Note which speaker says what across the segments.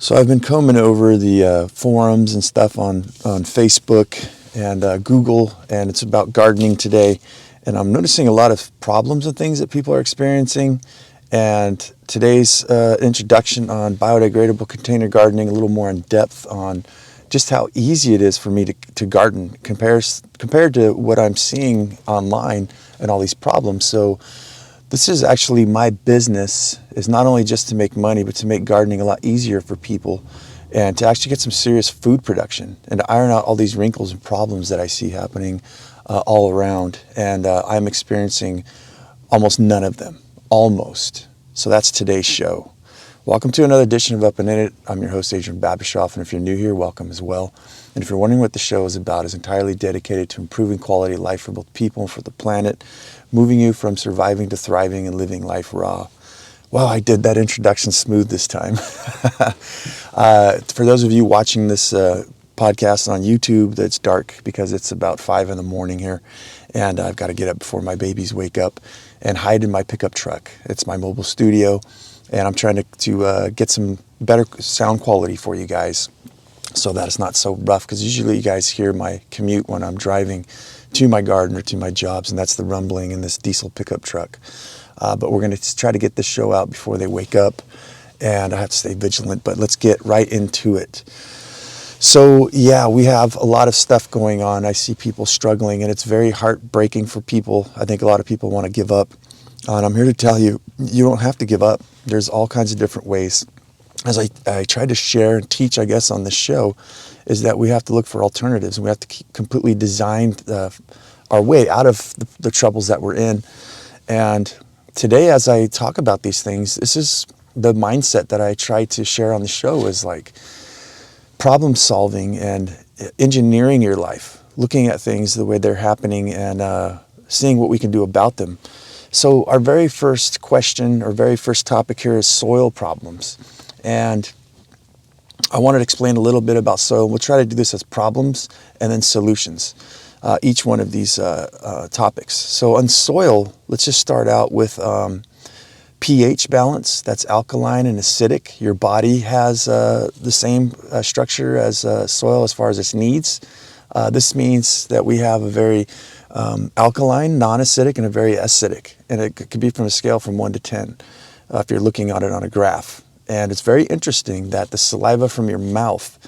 Speaker 1: So I've been combing over the forums and stuff on Facebook and Google, and it's about gardening today. And I'm noticing a lot of problems and things that people are experiencing. And today's introduction on biodegradable container gardening, a little more in depth on just how easy it is for me to garden compared to what I'm seeing online and all these problems. So this is actually my business, is not only just to make money, but to make gardening a lot easier for people and to actually get some serious food production and to iron out all these wrinkles and problems that I see happening all around. And I'm experiencing almost none of them, almost. So that's today's show. Welcome to another edition of Up and In It. I'm your host, Adrian Babashoff, and if you're new here, welcome as well. And if you're wondering what the show is about, it's entirely dedicated to improving quality of life for both people and for the planet, moving you from surviving to thriving and living life raw. Wow, I did that introduction smooth this time. For those of you watching this podcast on YouTube, that's dark because it's about 5 in the morning here, and I've got to get up before my babies wake up and hide in my pickup truck. It's my mobile studio, and I'm trying to get some better sound quality for you guys so that it's not so rough, because usually you guys hear my commute when I'm driving to my garden or to my jobs, and that's the rumbling in this diesel pickup truck. But we're going to try to get this show out before they wake up, and I have to stay vigilant, but let's get right into it. So yeah, we have a lot of stuff going on. I see people struggling, and it's very heartbreaking for people. I think a lot of people want to give up. And I'm here to tell you, you don't have to give up. There's all kinds of different ways. As I try to share and teach, I guess, on this show, is that we have to look for alternatives. We have to completely design our way out of the troubles that we're in. And today, as I talk about these things, this is the mindset that I try to share on the show, is like problem solving and engineering your life, looking at things the way they're happening and seeing what we can do about them. So our very first question or very first topic here is soil problems. And I wanted to explain a little bit about soil. We'll try to do this as problems and then solutions, each one of these topics. So on soil, let's just start out with pH balance. That's alkaline and acidic. Your body has the same structure as soil as far as its needs. This means that we have a very alkaline, non-acidic, and a very acidic. And it could be from a scale from 1 to 10 if you're looking at it on a graph. And it's very interesting that the saliva from your mouth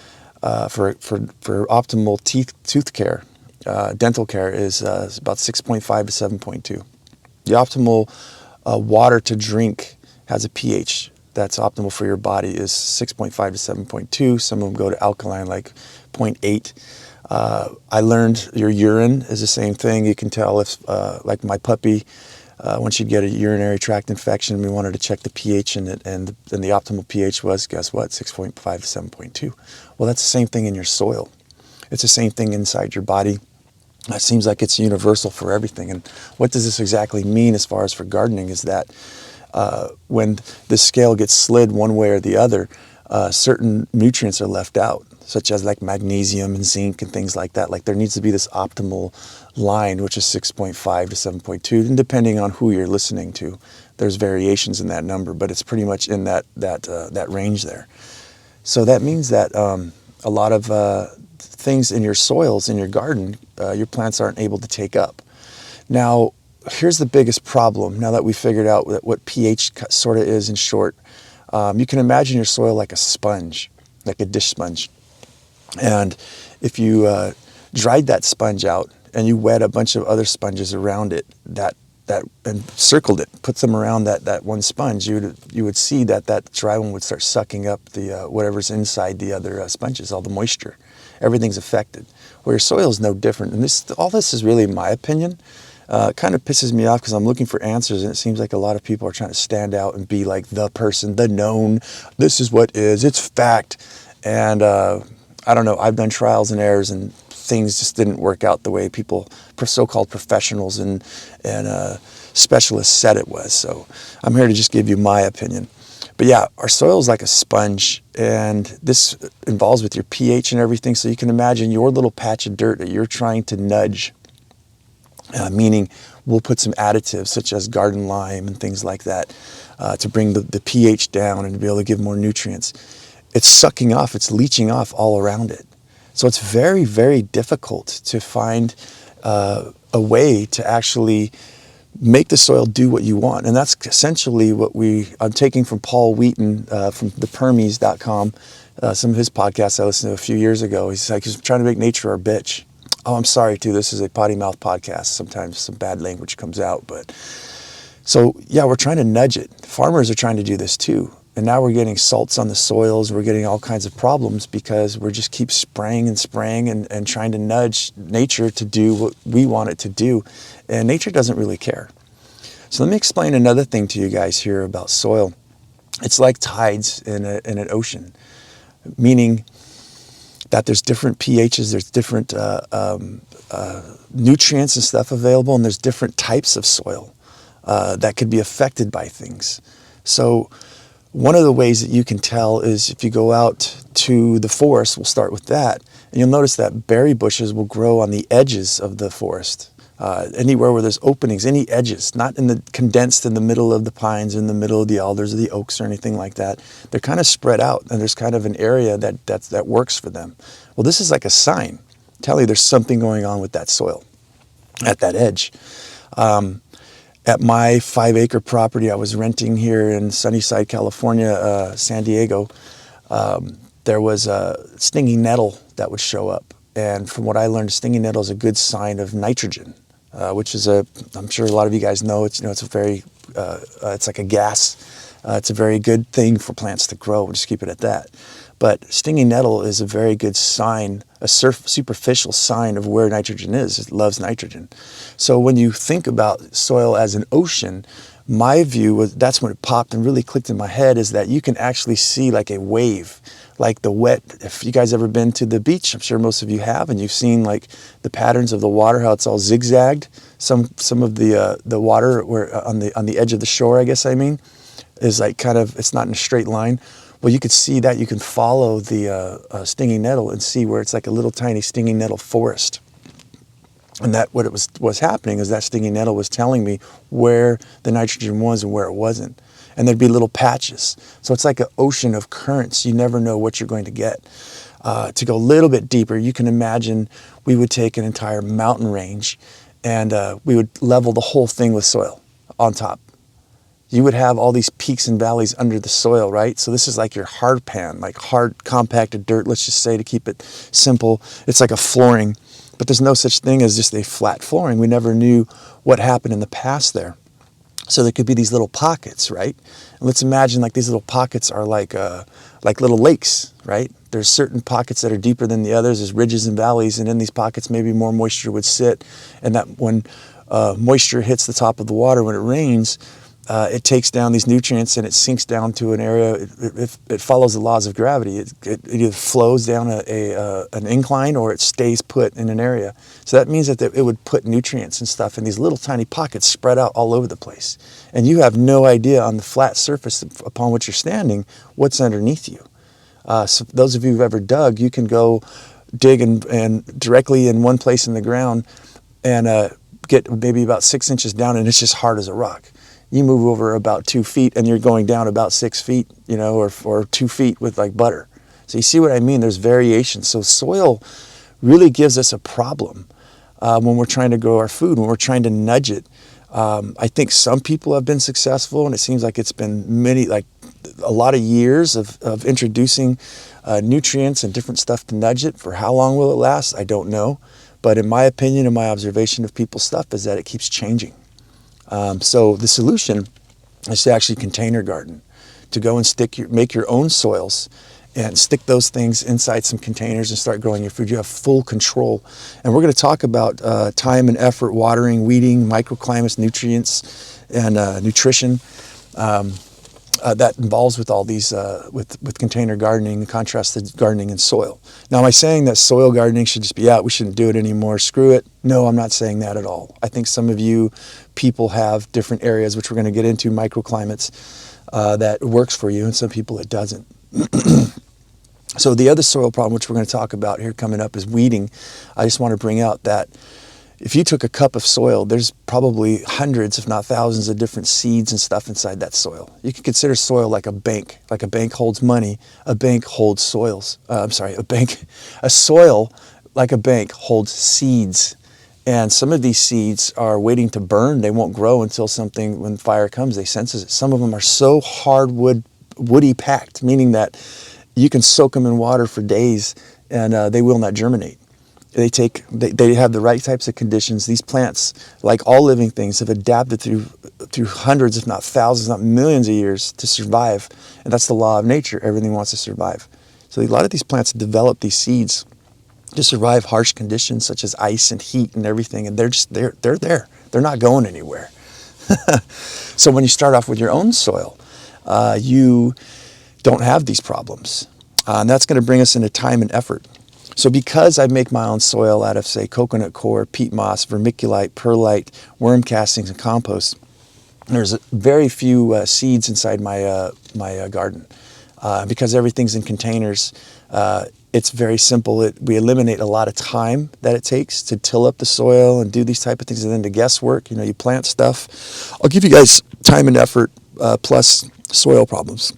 Speaker 1: for optimal tooth care, dental care, is about 6.5 to 7.2. The optimal water to drink has a pH that's optimal for your body is 6.5 to 7.2. Some of them go to alkaline, like 0.8. I learned your urine is the same thing. You can tell if, like my puppy, when she'd get a urinary tract infection, we wanted to check the pH in it, and the optimal pH was, guess what, 6.5 to 7.2. Well, that's the same thing in your soil. It's the same thing inside your body. It seems like it's universal for everything. And what does this exactly mean as far as for gardening is that when the scale gets slid one way or the other, certain nutrients are left out, such as like magnesium and zinc and things like that. Like there needs to be this optimal line, which is 6.5 to 7.2, and depending on who you're listening to, there's variations in that number, but it's pretty much in that range there. So that means that a lot of things in your soils, in your garden, your plants aren't able to take up. Now, here's the biggest problem. Now that we figured out what pH sort of is in short, you can imagine your soil like a sponge, like a dish sponge. And if you dried that sponge out and you wet a bunch of other sponges around it and circled it, put them around that one sponge, you would see that dry one would start sucking up the whatever's inside the other sponges, all the moisture. Everything's affected. Well, your soil is no different. And all this is really my opinion. It kind of pisses me off because I'm looking for answers, and it seems like a lot of people are trying to stand out and be like the person, the known, this is what is, it's fact. And I don't know, I've done trials and errors, and things just didn't work out the way people, so-called professionals and specialists said it was. So I'm here to just give you my opinion. But yeah, our soil is like a sponge, and this involves with your pH and everything. So you can imagine your little patch of dirt that you're trying to nudge, meaning we'll put some additives such as garden lime and things like that to bring the pH down and to be able to give more nutrients. it's sucking off, it's leaching off all around it. So it's very, very difficult to find a way to actually make the soil do what you want. And that's essentially what I'm taking from Paul Wheaton from thepermies.com, some of his podcasts I listened to a few years ago. He's like, he's trying to make nature our bitch. Oh, I'm sorry too, this is a potty mouth podcast. Sometimes some bad language comes out, but so yeah, we're trying to nudge it. Farmers are trying to do this too. And now we're getting salts on the soils. We're getting all kinds of problems because we're just keep spraying and spraying and trying to nudge nature to do what we want it to do. And nature doesn't really care. So let me explain another thing to you guys here about soil. It's like tides in an ocean, meaning that there's different pHs, there's different nutrients and stuff available, and there's different types of soil that could be affected by things. So one of the ways that you can tell is if you go out to the forest, we'll start with that, and you'll notice that berry bushes will grow on the edges of the forest. Anywhere where there's openings, any edges, not condensed in the middle of the pines, in the middle of the alders or the oaks or anything like that. They're kind of spread out, and there's kind of an area that works for them. Well, this is like a sign telling you there's something going on with that soil at that edge. At my 5-acre property I was renting here in Sunnyside, California, San Diego, there was a stinging nettle that would show up. And from what I learned, stinging nettle is a good sign of nitrogen, which is I'm sure a lot of you guys know, it's a very, it's like a gas. It's a very good thing for plants to grow. We'll just keep it at that. But stinging nettle is a very good sign, a superficial sign of where nitrogen is. It loves nitrogen. So when you think about soil as an ocean, my view was, that's when it popped and really clicked in my head, is that you can actually see like a wave, like the wet. If you guys ever been to the beach, I'm sure most of you have, and you've seen like the patterns of the water, how it's all zigzagged. Some of the water where on the edge of the shore, I guess I mean, is like kind of, it's not in a straight line. Well, you could see that. You can follow the stinging nettle and see where it's like a little tiny stinging nettle forest. And that what it was happening is that stinging nettle was telling me where the nitrogen was and where it wasn't. And there'd be little patches. So it's like an ocean of currents. You never know what you're going to get. To go a little bit deeper, you can imagine we would take an entire mountain range and we would level the whole thing with soil on top. You would have all these peaks and valleys under the soil, right? So this is like your hard pan, like hard compacted dirt, let's just say, to keep it simple. It's like a flooring, but there's no such thing as just a flat flooring. We never knew what happened in the past there. So there could be these little pockets, right? And let's imagine like these little pockets are like little lakes, right? There's certain pockets that are deeper than the others. There's ridges and valleys, and in these pockets maybe more moisture would sit, and that when moisture hits the top of the water when it rains, it takes down these nutrients and it sinks down to an area. It follows the laws of gravity. It either flows down an incline or it stays put in an area. So that means that it would put nutrients and stuff in these little tiny pockets spread out all over the place. And you have no idea on the flat surface upon which you're standing what's underneath you. So those of you who've ever dug, you can go dig and directly in one place in the ground and get maybe about 6 inches down, and it's just hard as a rock. You move over about 2 feet and you're going down about 6 feet, or 2 feet with like butter. So you see what I mean? There's variation. So soil really gives us a problem when we're trying to grow our food, when we're trying to nudge it. I think some people have been successful, and it seems like it's been a lot of years of introducing nutrients and different stuff to nudge it. For how long will it last? I don't know. But in my opinion and my observation of people's stuff is that it keeps changing. So the solution is to actually container garden, to go and make your own soils and stick those things inside some containers and start growing your food. You have full control. And we're going to talk about time and effort, watering, weeding, microclimates, nutrients, and nutrition that involves with all these, with container gardening, in contrast to gardening in soil. Now, am I saying that soil gardening should just be out? We shouldn't do it anymore. Screw it. No, I'm not saying that at all. I think some of you people have different areas, which we're going to get into, microclimates, that works for you, and some people it doesn't. So the other soil problem, which we're going to talk about here coming up, is weeding. I just want to bring out that if you took a cup of soil, there's probably hundreds, if not thousands, of different seeds and stuff inside that soil. You can consider soil like a bank. Like a bank holds money, a bank holds soils. A soil like a bank holds seeds. And some of these seeds are waiting to burn. They won't grow until when fire comes, they sense it. Some of them are so woody packed, meaning that you can soak them in water for days and they will not germinate. They have the right types of conditions. These plants, like all living things, have adapted through hundreds, if not thousands, not millions of years to survive. And that's the law of nature. Everything wants to survive. So a lot of these plants develop these seeds to survive harsh conditions such as ice and heat and everything. And they're there. They're not going anywhere. So when you start off with your own soil, you don't have these problems. And that's going to bring us into time and effort. So because I make my own soil out of, say, coconut coir, peat moss, vermiculite, perlite, worm castings, and compost, there's very few seeds inside my garden. Because everything's in containers, it's very simple. We eliminate a lot of time that it takes to till up the soil and do these type of things, and then the guesswork. You plant stuff. I'll give you guys time and effort plus soil problems.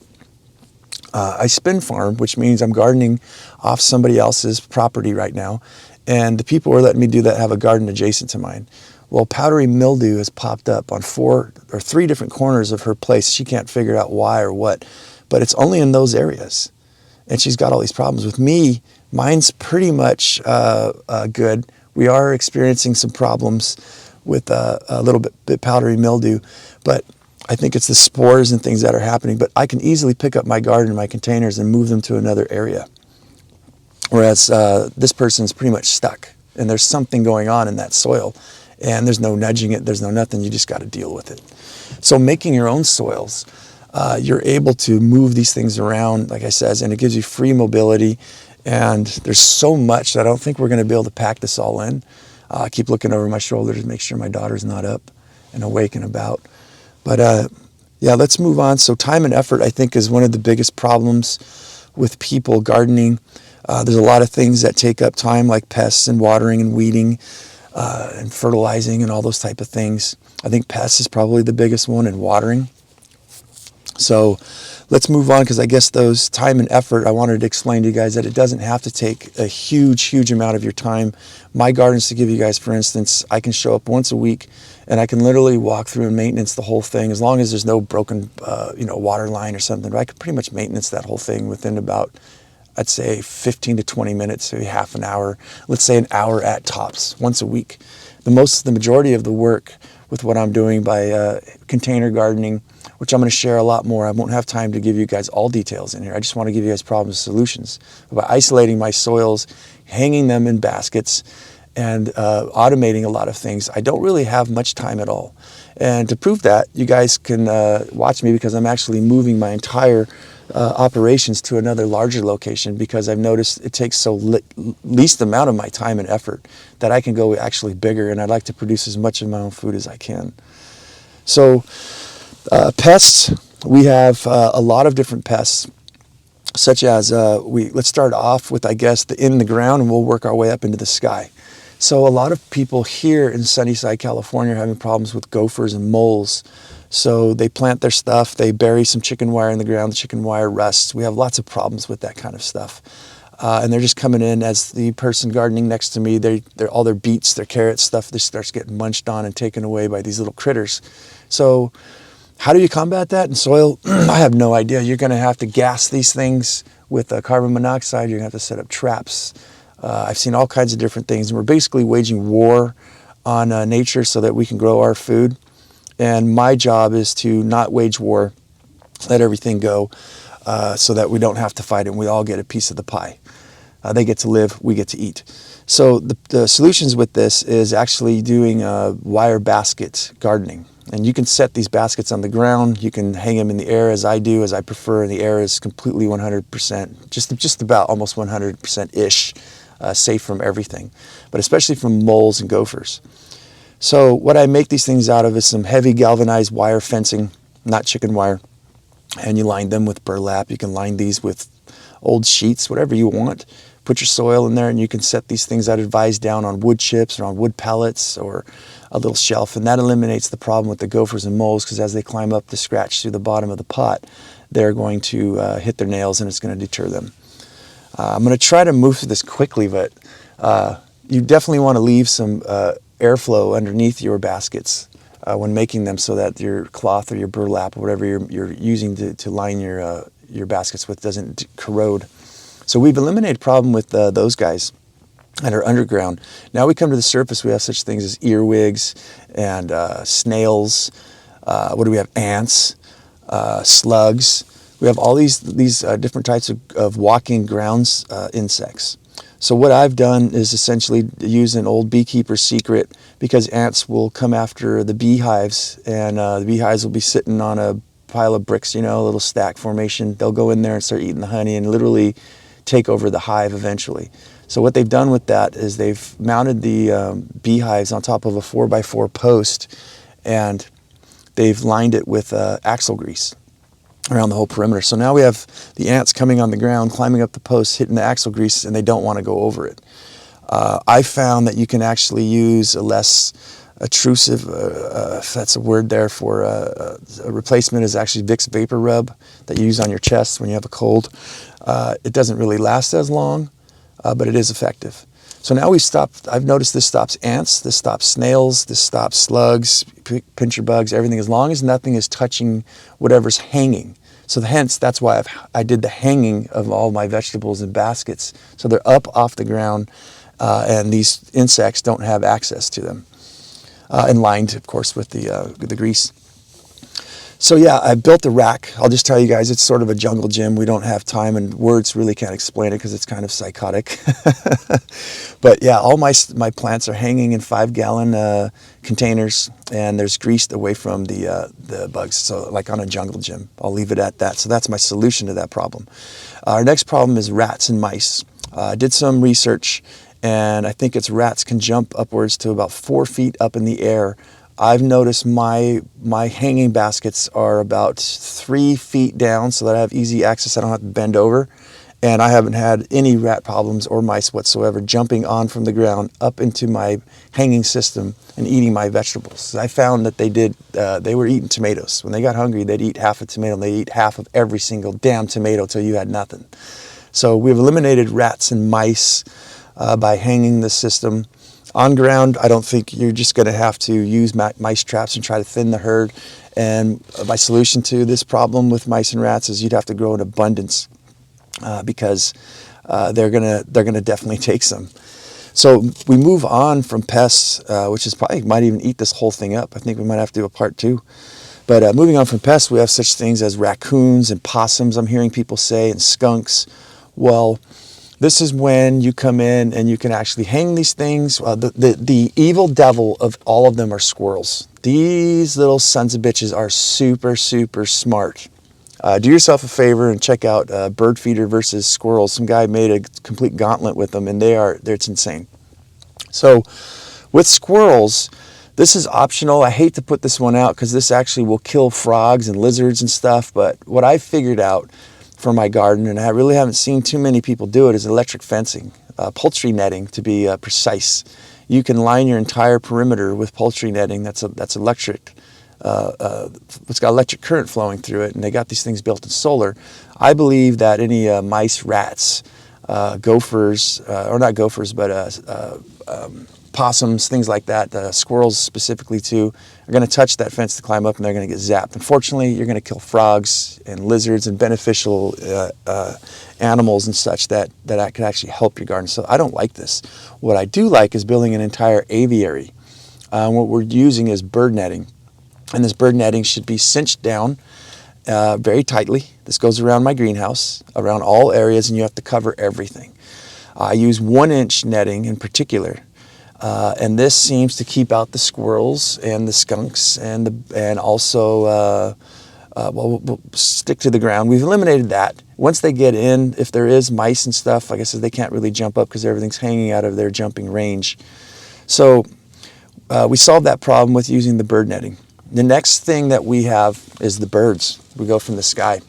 Speaker 1: I spin farm, which means I'm gardening off somebody else's property right now, and the people who are letting me do that have a garden adjacent to mine. Well, powdery mildew has popped up on 4 or 3 different corners of her place. She can't figure out why or what, but it's only in those areas, and she's got all these problems. With me, mine's pretty much good. We are experiencing some problems with a little bit powdery mildew, but I think it's the spores and things that are happening, but I can easily pick up my garden and my containers and move them to another area. Whereas this person's pretty much stuck, and there's something going on in that soil, and there's no nudging it, there's no nothing, you just got to deal with it. So making your own soils, you're able to move these things around, like I said, and it gives you free mobility, and there's so much that I don't think we're going to be able to pack this all in. I keep looking over my shoulder to make sure my daughter's not up and awake and about. But yeah, let's move on. So time and effort, I think, is one of the biggest problems with people gardening. There's a lot of things that take up time, like pests and watering and weeding and fertilizing and all those type of things. I think pests is probably the biggest one, and watering. So let's move on, because I guess those time and effort, I wanted to explain to you guys that it doesn't have to take a huge amount of your time. My gardens, to give you guys, for instance, I can show up once a week and I can literally walk through and maintenance the whole thing, as long as there's no broken water line or something. But I could pretty much maintenance that whole thing within about, I'd say, 15 to 20 minutes, maybe half an hour, let's say an hour at tops, once a week. The majority of the work with what I'm doing by container gardening, which I'm going to share a lot more. I won't have time to give you guys all details in here. I just want to give you guys problems and solutions. By isolating my soils, hanging them in baskets, and automating a lot of things, I don't really have much time at all. And to prove that, you guys can watch me, because I'm actually moving my entire operations to another larger location, because I've noticed it takes least amount of my time and effort that I can go actually bigger, and I'd like to produce as much of my own food as I can. So pests, we have a lot of different pests, such as let's start off with, I guess, in the ground, and we'll work our way up into the sky. So a lot of people here in Sunnyside, California, are having problems with gophers and moles. So they plant their stuff, they bury some chicken wire in the ground, the chicken wire rusts. We have lots of problems with that kind of stuff. And they're just coming in, as the person gardening next to me, they're all their beets, their carrots, stuff, this starts getting munched on and taken away by these little critters. So how do you combat that in soil? I have no idea. You're going to have to gas these things with carbon monoxide. You're going to have to set up traps. I've seen all kinds of different things. And we're basically waging war on nature so that we can grow our food. And my job is to not wage war, let everything go, so that we don't have to fight it and we all get a piece of the pie. They get to live, we get to eat. So the solutions with this is actually doing wire basket gardening. And you can set these baskets on the ground. You can hang them in the air, as I do, as I prefer. And the air is completely 100%, just about almost 100%-ish, safe from everything, but especially from moles and gophers. So what I make these things out of is some heavy galvanized wire fencing, not chicken wire, and you line them with burlap. You can line these with old sheets, whatever you want. Put your soil in there, and you can set these things I'd advise down on wood chips or on wood pellets or a little shelf, and that eliminates the problem with the gophers and moles, because as they climb up to scratch through the bottom of the pot, they're going to hit their nails, and it's going to deter them. I'm going to try to move through this quickly, but you definitely want to leave some airflow underneath your baskets when making them, so that your cloth or your burlap or whatever you're using to line your baskets with doesn't corrode. So we've eliminated a problem with those guys that are underground. Now we come to the surface, we have such things as earwigs and snails. What do we have? Ants, slugs. We have all these different types of walking grounds insects. So what I've done is essentially use an old beekeeper's secret, because ants will come after the beehives, and the beehives will be sitting on a pile of bricks, a little stack formation. They'll go in there and start eating the honey and literally take over the hive eventually. So what they've done with that is they've mounted the beehives on top of a 4x4 post, and they've lined it with axle grease around the whole perimeter. So now we have the ants coming on the ground, climbing up the posts, hitting the axle grease, and they don't want to go over it. I found that you can actually use a less obtrusive, if that's a word there for a replacement, is actually Vicks Vapor Rub that you use on your chest when you have a cold. It doesn't really last as long, but it is effective. So now I've noticed this stops ants, this stops snails, this stops slugs, pincher bugs, everything, as long as nothing is touching whatever's hanging. So hence, that's why I did the hanging of all my vegetables in baskets. So they're up off the ground, and these insects don't have access to them. And lined, of course, with the grease. So yeah, I built a rack. I'll just tell you guys, it's sort of a jungle gym. We don't have time, and words really can't explain it because it's kind of psychotic. But yeah, all my plants are hanging in 5-gallon containers, and there's greased away from the bugs. So like on a jungle gym, I'll leave it at that. So that's my solution to that problem. Our next problem is rats and mice. I did some research, and I think it's rats can jump upwards to about 4 feet up in the air. I've noticed my hanging baskets are about 3 feet down, so that I have easy access. I don't have to bend over, and I haven't had any rat problems or mice whatsoever jumping on from the ground up into my hanging system and eating my vegetables. I found that they were eating tomatoes. When they got hungry, they'd eat half a tomato, and they'd eat half of every single damn tomato till you had nothing. So we've eliminated rats and mice by hanging the system. On ground, I don't think you're just going to have to use mice traps and try to thin the herd. And my solution to this problem with mice and rats is you'd have to grow in abundance because they're gonna definitely take some. So we move on from pests, which is probably might even eat this whole thing up. I think we might have to do a part 2. But moving on from pests, we have such things as raccoons and possums, I'm hearing people say, and skunks. Well, this is when you come in and you can actually hang these things. The evil devil of all of them are squirrels. These little sons of bitches are super, super smart. Do yourself a favor and check out bird feeder versus squirrels. Some guy made a complete gauntlet with them, and it's insane. So with squirrels, this is optional. I hate to put this one out because this actually will kill frogs and lizards and stuff, but what I figured out for my garden, and I really haven't seen too many people do it, is electric fencing, poultry netting to be precise. You can line your entire perimeter with poultry netting that's electric. It's got electric current flowing through it, and they got these things built in solar. I believe that any mice, rats, gophers, or not gophers, but possums, things like that, squirrels specifically too, are going to touch that fence to climb up, and they're going to get zapped. Unfortunately, you're going to kill frogs and lizards and beneficial animals and such that could actually help your garden. So I don't like this. What I do like is building an entire aviary. What we're using is bird netting, and this bird netting should be cinched down very tightly. This goes around my greenhouse, around all areas, and you have to cover everything. I use 1-inch netting in particular. And this seems to keep out the squirrels and the skunks and also we'll stick to the ground. We've eliminated that. Once they get in, if there is mice and stuff, like I said, they can't really jump up because everything's hanging out of their jumping range. So we solved that problem with using the bird netting. The next thing that we have is the birds. We go from the sky.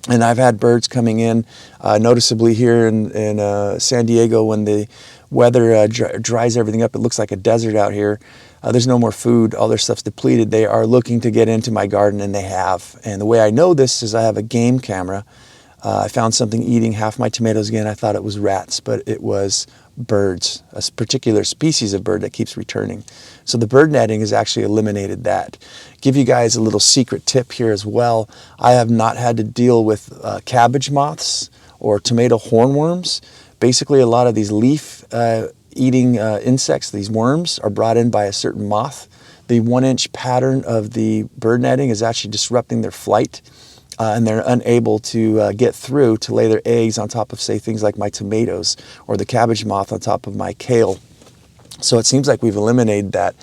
Speaker 1: And I've had birds coming in, noticeably here in San Diego when the weather dries everything up. It looks like a desert out here. There's no more food. All their stuff's depleted. They are looking to get into my garden, and they have. And the way I know this is I have a game camera. I found something eating half my tomatoes again. I thought it was rats, but it was birds, a particular species of bird that keeps returning. So the bird netting has actually eliminated that. Give you guys a little secret tip here as well. I have not had to deal with cabbage moths or tomato hornworms. Basically, a lot of these leaf eating insects, these worms, are brought in by a certain moth. The 1-inch pattern of the bird netting is actually disrupting their flight. And they're unable to get through to lay their eggs on top of, say, things like my tomatoes or the cabbage moth on top of my kale. So it seems like we've eliminated that.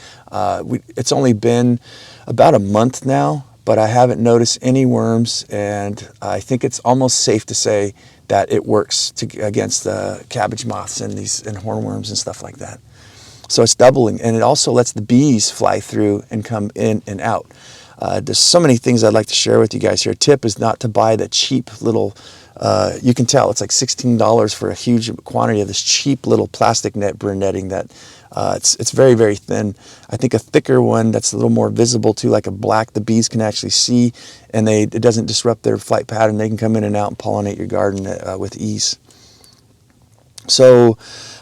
Speaker 1: It's only been about a month now, but I haven't noticed any worms, and I think it's almost safe to say that it works against the cabbage moths and hornworms and stuff like that. So it's doubling, and it also lets the bees fly through and come in and out. There's so many things I'd like to share with you guys here. Tip is not to buy the cheap little, you can tell it's like $16 for a huge quantity of this cheap little plastic bird netting that it's very, very thin. I think a thicker one that's a little more visible too, like a black, the bees can actually see, and it doesn't disrupt their flight pattern. They can come in and out and pollinate your garden with ease. So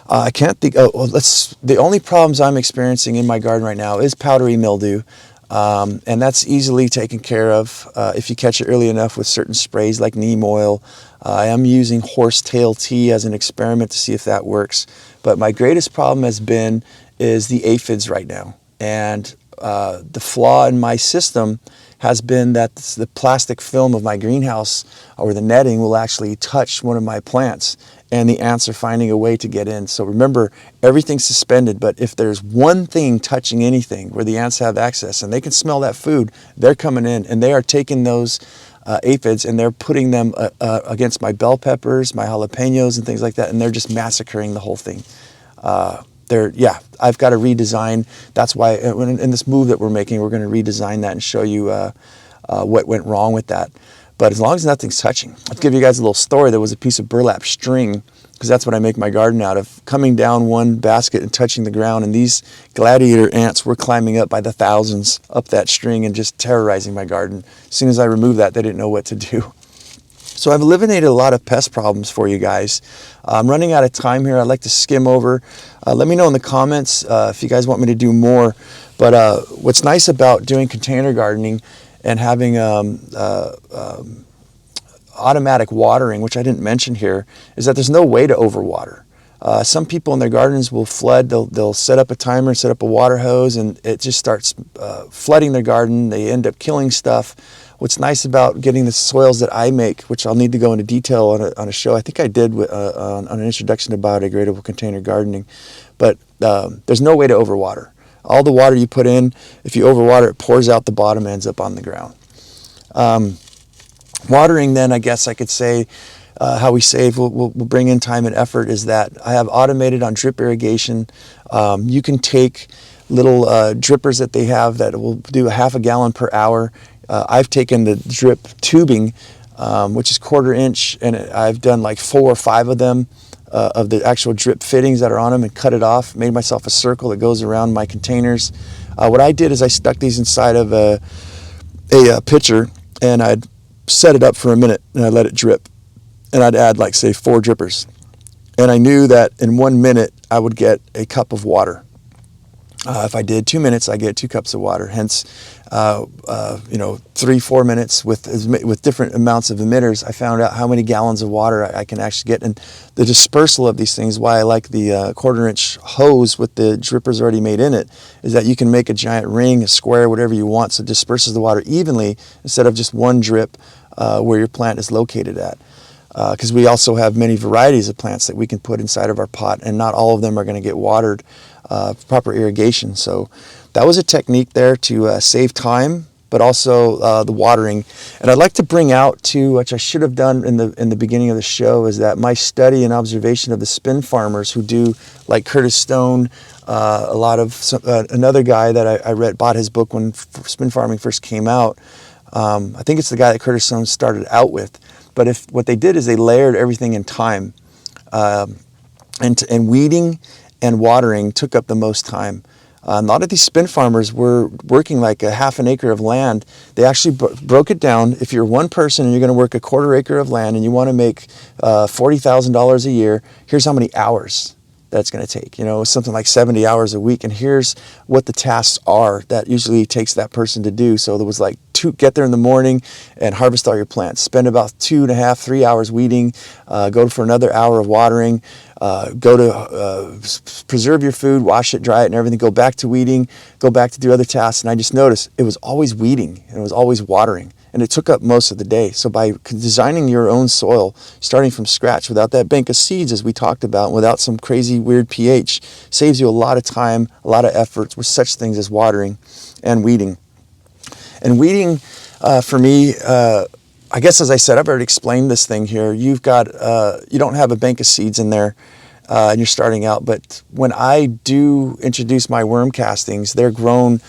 Speaker 1: I can't think, the only problems I'm experiencing in my garden right now is powdery mildew. And that's easily taken care of if you catch it early enough with certain sprays like neem oil. I am using horsetail tea as an experiment to see if that works. But my greatest problem is the aphids right now. And the flaw in my system has been that the plastic film of my greenhouse or the netting will actually touch one of my plants, and the ants are finding a way to get in. So remember, everything's suspended, but if there's one thing touching anything where the ants have access and they can smell that food, they're coming in, and they are taking those aphids and they're putting them against my bell peppers, my jalapenos and things like that, and they're just massacring the whole thing. I've got to redesign. That's why in this move that we're making, we're going to redesign that and show you what went wrong with that. But as long as nothing's touching, I'll give you guys a little story. There was a piece of burlap string, because that's what I make my garden out of, coming down one basket and touching the ground, and these gladiator ants were climbing up by the thousands up that string and just terrorizing my garden. As soon as I removed that, they didn't know what to do. So I've eliminated a lot of pest problems for you guys. I'm running out of time here. I'd like to skim over. Let me know in the comments if you guys want me to do more. But what's nice about doing container gardening and having automatic watering, which I didn't mention here, is that there's no way to overwater. Some people in their gardens will flood. They'll set up a timer, set up a water hose, and it just starts flooding their garden. They end up killing stuff. What's nice about getting the soils that I make, which I'll need to go into detail on a show, I think I did on an introduction to biodegradable container gardening, but there's no way to overwater. All the water you put in, if you overwater, it pours out the bottom, ends up on the ground. Watering then, I guess I could say, how we save, we'll bring in time and effort, is that I have automated on drip irrigation. You can take little drippers that they have that will do a half a gallon per hour. I've taken the drip tubing, which is 1/4 inch, and I've done like 4 or 5 of them, of the actual drip fittings that are on them, and cut it off, made myself a circle that goes around my containers. What I did is I stuck these inside of a pitcher, and I'd set it up for a minute, and I'd let it drip. And I'd add, like, say, 4 drippers. And I knew that in 1 minute, I would get a cup of water. If I did 2 minutes, I get 2 cups of water. Hence, 3-4 minutes with different amounts of emitters, I found out how many gallons of water I can actually get. And the dispersal of these things, why I like the 1/4 inch hose with the drippers already made in it, is that you can make a giant ring, a square, whatever you want, so it disperses the water evenly instead of just one drip where your plant is located at. Because we also have many varieties of plants that we can put inside of our pot, and not all of them are going to get watered, proper irrigation. So that was a technique there to save time, but also the watering. And I'd like to bring out too, which I should have done in the beginning of the show, is that my study and observation of the spin farmers who do, like Curtis Stone, a lot of another guy that I read, bought his book when spin farming first came out. I think it's the guy that Curtis Stone started out with. But if what they did is they layered everything in time, and weeding and watering took up the most time. A lot of these spin farmers were working like a half an acre of land. They actually broke it down. If you're one person and you're going to work a quarter acre of land and you want to make $40,000 a year, here's how many hours that's going to take. You know, something like 70 hours a week. And here's what the tasks are that usually takes that person to do. So there was like get there in the morning and harvest all your plants. Spend about 2.5, 3 hours weeding. Go for another hour of watering. Go to preserve your food, wash it, dry it, and everything. Go back to weeding. Go back to do other tasks. And I just noticed it was always weeding and it was always watering. And it took up most of the day. So by designing your own soil, starting from scratch, without that bank of seeds, as we talked about, without some crazy weird pH, saves you a lot of time, a lot of effort with such things as watering and weeding. And weeding, for me, I guess as I said, I've already explained this thing here. You've got, you don't have a bank of seeds in there, and you're starting out. But when I do introduce my worm castings, they're grown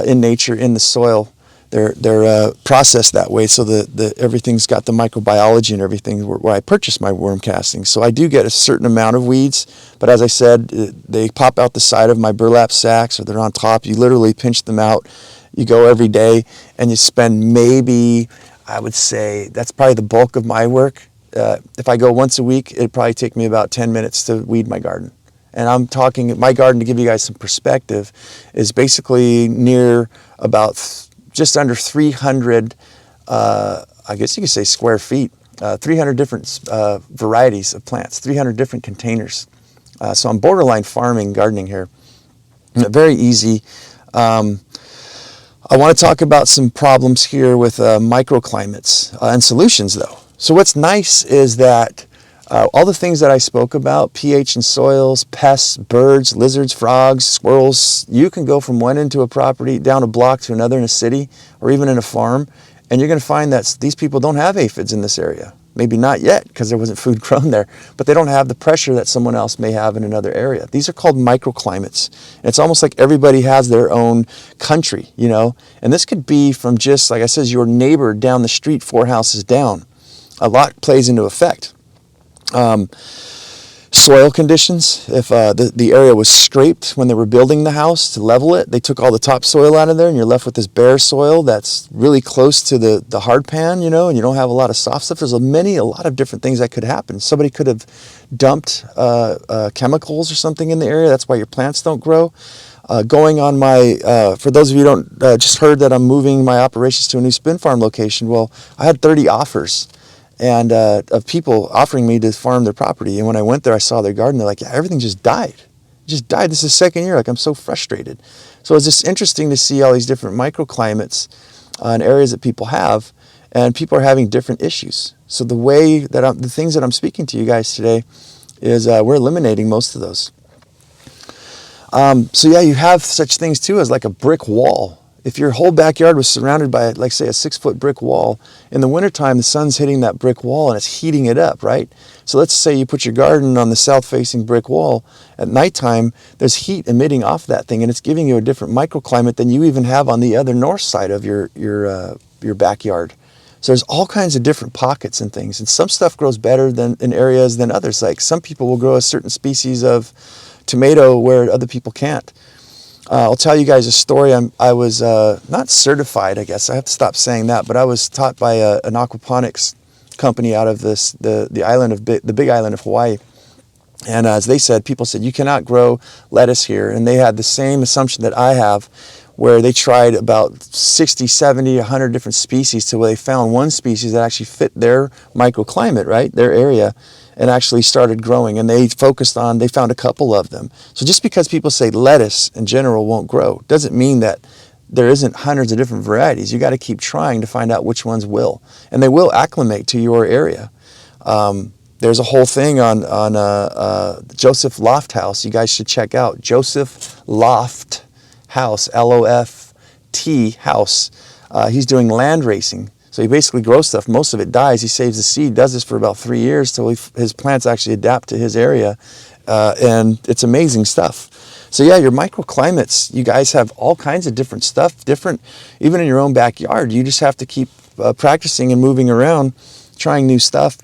Speaker 1: in nature, in the soil. They're processed that way, so the everything's got the microbiology and everything where I purchase my worm castings. So I do get a certain amount of weeds, but as I said, they pop out the side of my burlap sacks, or they're on top. You literally pinch them out. You go every day, and you spend maybe, I would say, that's probably the bulk of my work. If I go once a week, it'd probably take me about 10 minutes to weed my garden. And I'm talking, my garden, to give you guys some perspective, is basically near about just under 300, I guess you could say square feet, 300 different varieties of plants, 300 different containers. So I'm borderline farming, gardening here. Very easy. I want to talk about some problems here with microclimates and solutions, though. So what's nice is that all the things that I spoke about, pH in soils, pests, birds, lizards, frogs, squirrels, you can go from one end of a property down a block to another in a city or even in a farm, and you're going to find that these people don't have aphids in this area. Maybe not yet because there wasn't food grown there, but they don't have the pressure that someone else may have in another area. These are called microclimates. And it's almost like everybody has their own country, you know, and this could be from just, like I said, your neighbor down the street, 4 houses down. A lot plays into effect. Soil conditions. If the area was scraped when they were building the house to level it, they took all the topsoil out of there and you're left with this bare soil that's really close to the hard pan, you know, and you don't have a lot of soft stuff. There's a lot of different things that could happen. Somebody could have dumped chemicals or something in the area. That's why your plants don't grow. Going on my, for those of you who don't, just heard that I'm moving my operations to a new spin farm location. Well, I had 30 offers and of people offering me to farm their property. And when I went there, I saw their garden. They're like, yeah, everything just died. It just died. This is the second year. Like, I'm so frustrated. So it's just interesting to see all these different microclimates and areas that people have, and people are having different issues. So the way that the things that I'm speaking to you guys today is we're eliminating most of those. So yeah, you have such things too as like a brick wall. If your whole backyard was surrounded by, like, say, a 6-foot brick wall, in the wintertime, the sun's hitting that brick wall and it's heating it up, right? So let's say you put your garden on the south-facing brick wall. At nighttime, there's heat emitting off that thing, and it's giving you a different microclimate than you even have on the other north side of your backyard. So there's all kinds of different pockets and things, and some stuff grows better than in areas than others. Like, some people will grow a certain species of tomato where other people can't. I'll tell you guys a story. I was not certified, I guess. I have to stop saying that, but I was taught by an aquaponics company out of the island of the Big Island of Hawaii. And as they said, people said, you cannot grow lettuce here. And they had the same assumption that I have, where they tried about 60, 70, 100 different species till they found one species that actually fit their microclimate, right, their area, and actually started growing. And they found a couple of them. So just because people say lettuce in general won't grow doesn't mean that there isn't hundreds of different varieties. You got to keep trying to find out which ones will. And they will acclimate to your area. There's a whole thing on Joseph Loft House. You guys should check out Joseph Loft House, L-O-F-T House. He's doing land racing. So he basically grows stuff. Most of it dies. He saves the seed, does this for about 3 years till his plants actually adapt to his area. And it's amazing stuff. So yeah, your microclimates, you guys have all kinds of different stuff, even in your own backyard. You just have to keep practicing and moving around trying new stuff.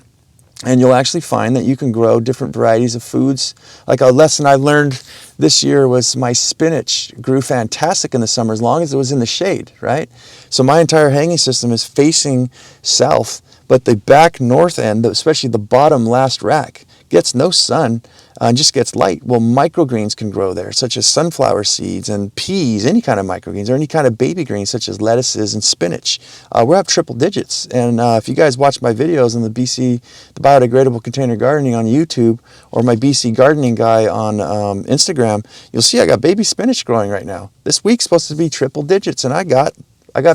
Speaker 1: And you'll actually find that you can grow different varieties of foods. Like a lesson I learned this year was my spinach grew fantastic in the summer as long as it was in the shade, right? So my entire hanging system is facing south, but the back north end, especially the bottom last rack, gets no sun and just gets light. Well, microgreens can grow there, such as sunflower seeds and peas, any kind of microgreens, or any kind of baby greens, such as lettuces and spinach. We're up triple digits. And if you guys watch my videos on the biodegradable container gardening on YouTube, or my BC Gardening Guy on Instagram, you'll see I got baby spinach growing right now. This week's supposed to be triple digits, and I got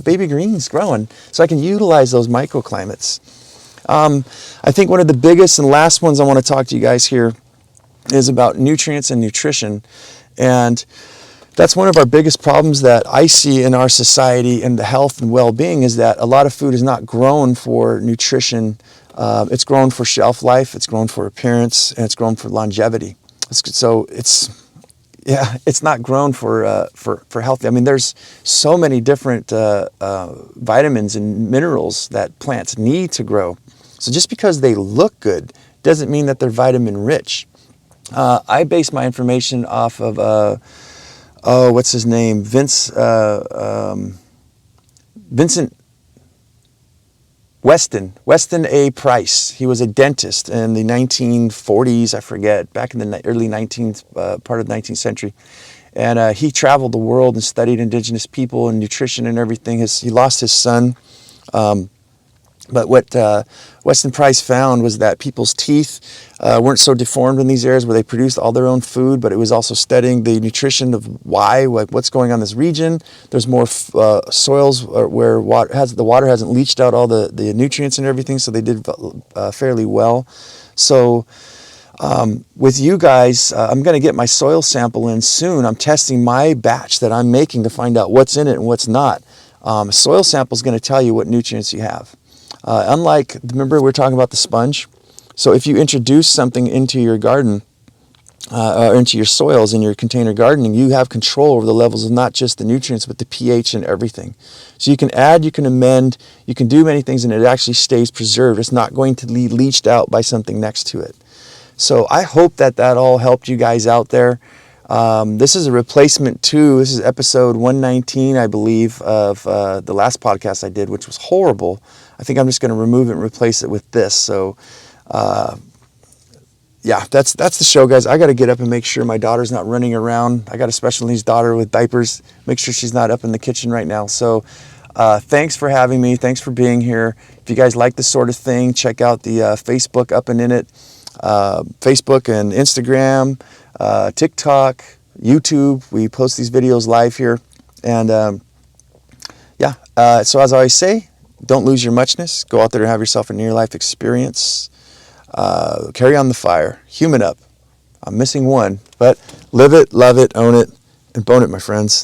Speaker 1: baby greens growing, so I can utilize those microclimates. I think one of the biggest and last ones I want to talk to you guys here is about nutrients and nutrition. And that's one of our biggest problems that I see in our society and the health and well-being, is that a lot of food is not grown for nutrition. It's grown for shelf life, it's grown for appearance, and it's grown for longevity. So it's not grown for healthy. I mean, there's so many different vitamins and minerals that plants need to grow. So just because they look good doesn't mean that they're vitamin rich. I base my information off of what's his name? Vincent Weston A. Price. He was a dentist in the 1940s, I forget, back in the early 19th part of the 19th century. And he traveled the world and studied indigenous people and nutrition and everything. He lost his son. But what Weston Price found was that people's teeth weren't so deformed in these areas where they produced all their own food, but it was also studying the nutrition of what's going on in this region. There's more soils where the water hasn't leached out all the nutrients and everything, so they did fairly well. So with you guys, I'm going to get my soil sample in soon. I'm testing my batch that I'm making to find out what's in it and what's not. A soil sample is going to tell you what nutrients you have. Unlike, remember we were talking about the sponge? So if you introduce something into your garden, or into your soils in your container gardening, you have control over the levels of not just the nutrients, but the pH and everything. So you can add, you can amend, you can do many things, and it actually stays preserved. It's not going to be leached out by something next to it. So I hope that all helped you guys out there. This is a replacement too. This is episode 119, I believe, of the last podcast I did, which was horrible. I think I'm just going to remove it and replace it with this. So, yeah, that's the show, guys. I got to get up and make sure my daughter's not running around. I got a special needs daughter with diapers. Make sure she's not up in the kitchen right now. So, thanks for having me. Thanks for being here. If you guys like this sort of thing, check out the Facebook Up and In It, Facebook and Instagram, TikTok, YouTube. We post these videos live here. And so as I always say, don't lose your muchness. Go out there and have yourself a near-life experience. Carry on the fire. Human up. I'm missing one, but live it, love it, own it, and bone it, my friends.